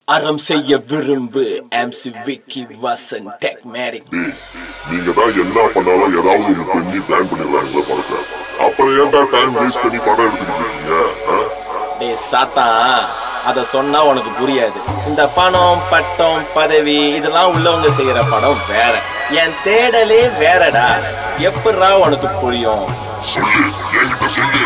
அறம் செய்ய விரும்பு MC விக்கி வசன் டெக்மேட்டிக். நீங்க தான் என்ன பண்ணாலும் ஏதாவது ஒரு பண்ணி பிளான் பண்ணிடுறாங்க படத்தை. அப்புறம் ஏன்டா டைம் வேஸ்ட் பண்ணி படம் எடுத்துக்கிட்டு இருக்கீங்க? டேய் சாத்தா, அத சொன்னா உனக்கு புரியாது. இந்த பணம் பட்டம் பதவி இதெல்லாம் உள்ளவங்க செய்யற படம் வேற, என் தேடலே வேறடா. எப்படா உனக்கு புரியும்? சொல்லு, என்கிட்ட சொல்லு.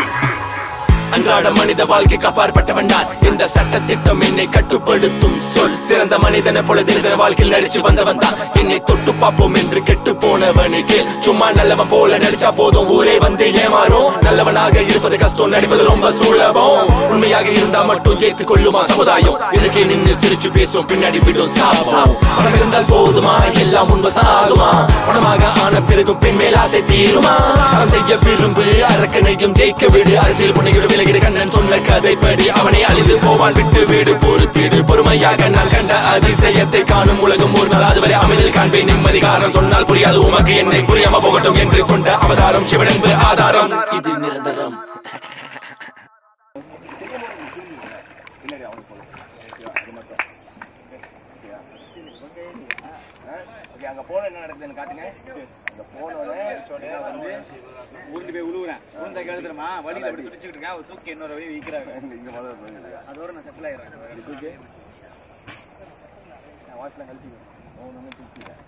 அன்றாட மனித வாழ்க்கைக்கு அப்பாற்பட்டவன் நான். இந்த சட்ட திட்டம் என்னை கட்டுப்படுத்தும் சொல். சிறந்த மனிதனை போல தின வாழ்க்கையில் நடிச்சு வந்தவன் தான். என்னை தொட்டு பார்ப்போம் என்று கெட்டு போனவனுக்கு சும்மா நல்லவன் போல நடிச்சா போதும், ஊரே வந்து ஏமாறும். நல்லவனாக இருப்பது கஷ்டம், நடிப்பது ரொம்ப சுலபம். உண்மையாக இருந்தா மட்டும் ஏற்றுக்கொள்ளுமா சமுதாயம்? இதுக்கே நின்று சிரிச்சு பேசும், பின்னாடி விடும் சாபம். பணம் இருந்தால் போதுமா, எல்லாம் முன்பு சாகுமா? பணமாக ஆன பிறகும் பெண் மேல் ஆசை தீருமா? பணம் செய்ய விரும்பு, அரக்கனையும் ஜெயிக்க விடு. அரசியல் புனைகிற விலகிடு கண்ணன் சொன்ன கதைப்படி அவனை அழிந்து போவான். விட்டு வீடு பொறுத்திடு, பொறுமையாக நான் கண்ட அதிசயத்தை காணும் உலகம் ஒரு நாள். அதுவரை அமைதியில் காண்பேன் நிம்மதி. காரணம் சொன்னால் புரியாது உமக்கு, என்னை புரியாம போகட்டும் என்று கொண்ட அவதாரம் சிவனன்பு ஆதாரம். இது நிரந்தரம். அங்க போன என்ன நடக்குதுன்னு காட்டுங்க. அங்க போனோடனே வந்து உருண்டு போய் உழுவுறேன். உருண்டை கேளுமா வழியில அப்படி துடிச்சுக்கிட்டு இருக்கேன். ஒரு தூக்கி இன்னொரு வழி விற்கிறாங்க. அதோட நான் செட்டில் ஆயிடுறேன். வாட்ஸ்ல கழிச்சுக்கிறேன்.